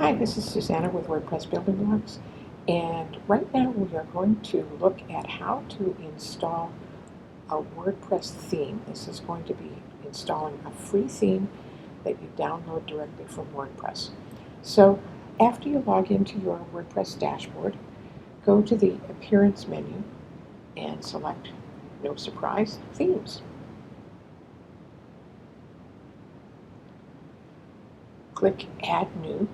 Hi, this is Susanna with WordPress Building Blocks, and right now we are going to look at how to install a WordPress theme. This is going to be installing a free theme that you download directly from WordPress. So after you log into your WordPress dashboard, go to the Appearance menu and select, no surprise, Themes. Click Add New.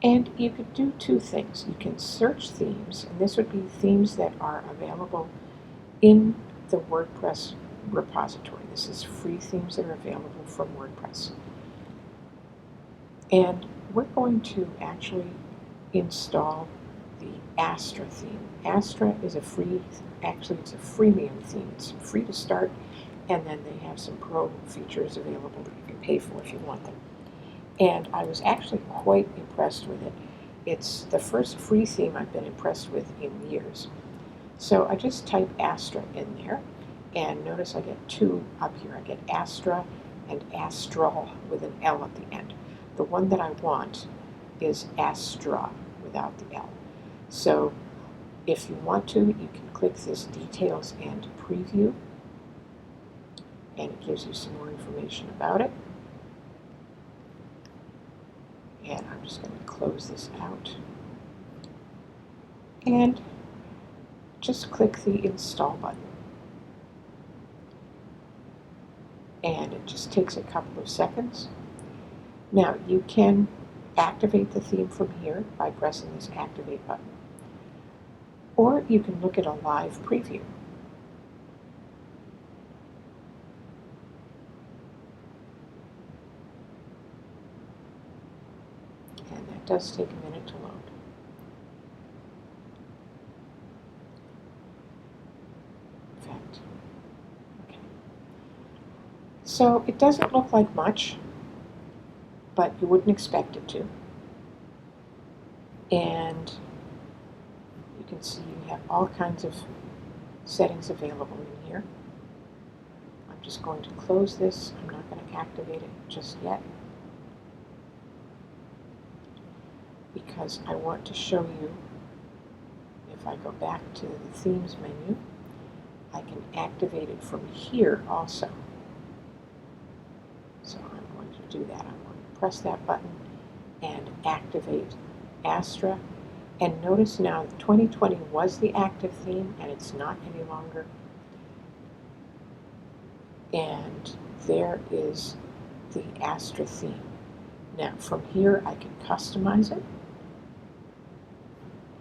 And you could do two things. You can search themes, and this would be themes that are available in the WordPress repository. This is free themes that are available from WordPress. And we're going to actually install the Astra theme. Astra is a free, actually it's a freemium theme. It's free to start, and then they have some pro features available that you can pay for if you want them. And I was actually quite impressed with it. It's the first free theme I've been impressed with in years. So I just type Astra in there, and notice I get two up here. I get Astra and Astral with an L at the end. The one that I want is Astra without the L. So if you want to, you can click this Details and Preview, and it gives you some more information about it. And I'm just going to close this out. And just click the Install button. And it just takes a couple of seconds. Now you can activate the theme from here by pressing this Activate button. Or you can look at a live preview. And that does take a minute to load. Perfect. Okay. So it doesn't look like much, but you wouldn't expect it to. And you can see you have all kinds of settings available in here. I'm just going to close this. I'm not going to activate it just yet, because I want to show you, if I go back to the Themes menu, I can activate it from here also. So I'm going to do that. I'm going to press that button and activate Astra. And notice now 2020 was the active theme, and it's not any longer. And there is the Astra theme. Now from here I can customize it,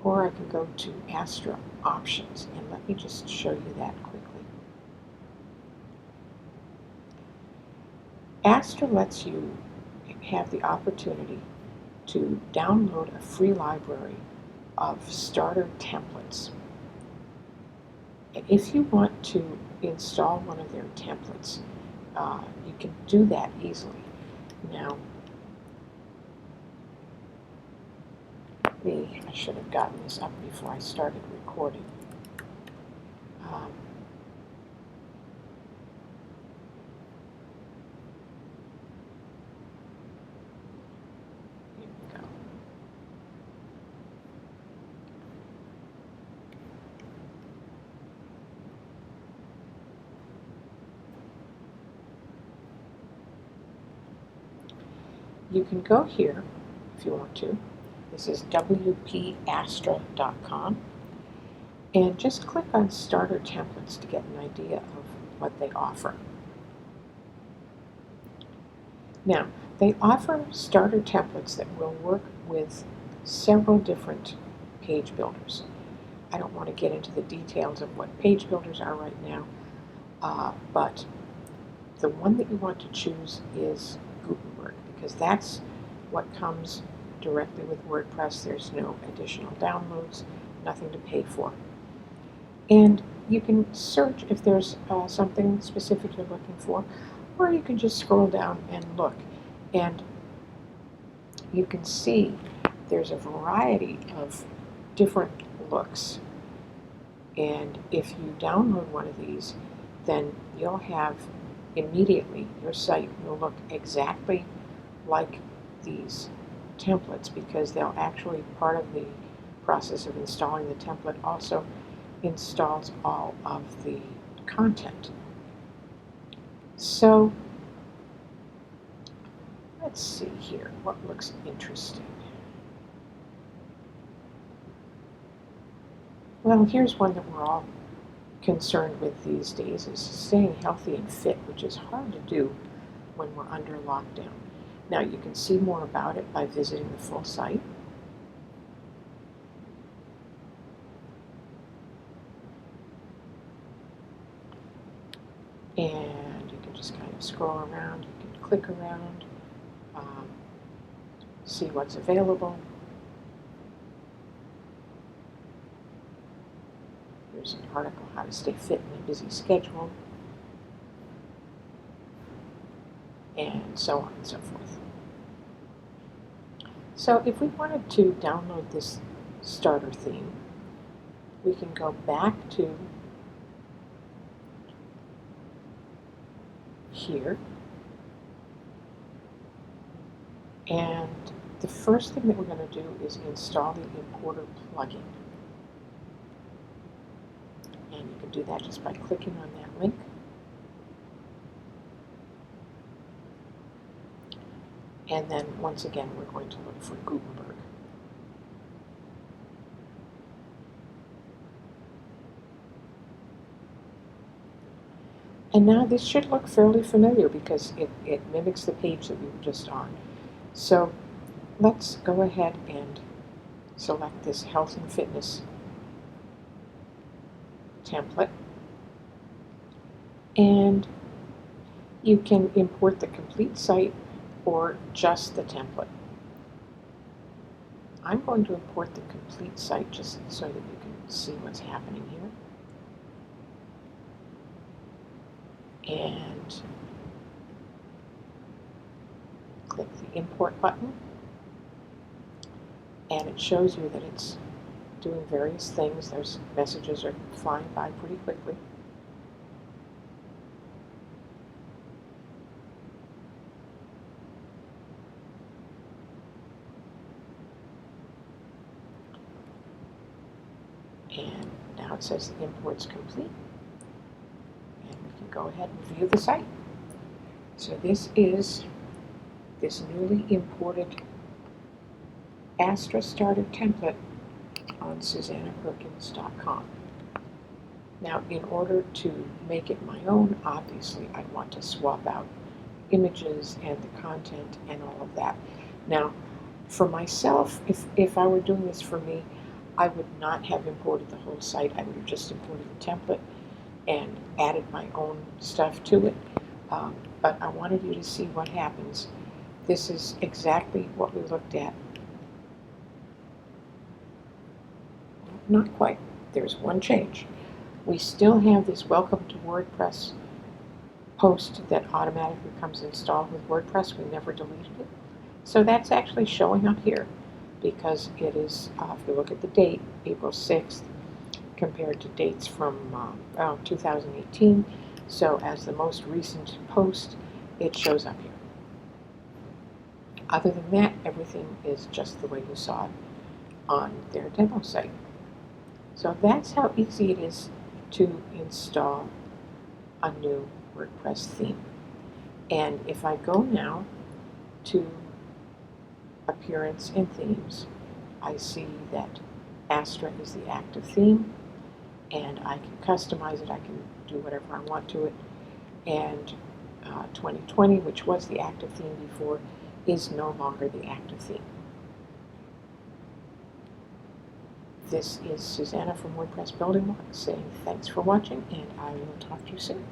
or I can go to Astra Options, and let me just show you that quickly. Astra lets you have the opportunity to download a free library of starter templates. And if you want to install one of their templates, you can do that easily. Now, I should have gotten this up before I started recording. Here we go. You can go here if you want to. This is wpastra.com, and just click on Starter Templates to get an idea of what they offer. Now, they offer starter templates that will work with several different page builders. I don't want to get into the details of what page builders are right now, but the one that you want to choose is Gutenberg, because that's what comes directly with WordPress. There's no additional downloads, nothing to pay for. And you can search if there's something specific you're looking for, or you can just scroll down and look. And you can see there's a variety of different looks. And if you download one of these, then you'll have immediately your site will look exactly like these templates, because they'll actually, part of the process of installing the template also installs all of the content. So let's see here what looks interesting. Well, here's one that we're all concerned with these days, is staying healthy and fit, which is hard to do when we're under lockdown. Now, you can see more about it by visiting the full site. And you can just kind of scroll around, you can click around, see what's available. Here's an article, How to Stay Fit in a Busy Schedule, and so on and so forth. So if we wanted to download this starter theme, we can go back to here, and the first thing that we're going to do is install the importer plugin. And you can do that just by clicking on that link. And then once again, we're going to look for Gutenberg. And now this should look fairly familiar because it mimics the page that we were just on. So let's go ahead and select this health and fitness template. And you can import the complete site or just the template. I'm going to import the complete site just so that you can see what's happening here. And click the import button. And it shows you that it's doing various things. Those messages are flying by pretty quickly. And now it says the import's complete. And we can go ahead and view the site. So this is this newly imported Astra starter template on SusannaPerkins.com. Now, in order to make it my own, obviously I want to swap out images and the content and all of that. Now, for myself, if I were doing this for me, I would not have imported the whole site. I would have just imported the template and added my own stuff to it. But I wanted you to see what happens. This is exactly what we looked at. Not quite. There's one change. We still have this Welcome to WordPress post that automatically comes installed with WordPress. We never deleted it. So that's actually showing up here because it is, if you look at the date, April 6th, compared to dates from 2018. So as the most recent post, it shows up here. Other than that, everything is just the way you saw it on their demo site. So that's how easy it is to install a new WordPress theme. And if I go now to Appearance and Themes, I see that Astra is the active theme, and I can customize it. I can do whatever I want to it. And 2020, which was the active theme before, is no longer the active theme. This is Susanna from WordPress Building Blocks saying thanks for watching, and I will talk to you soon.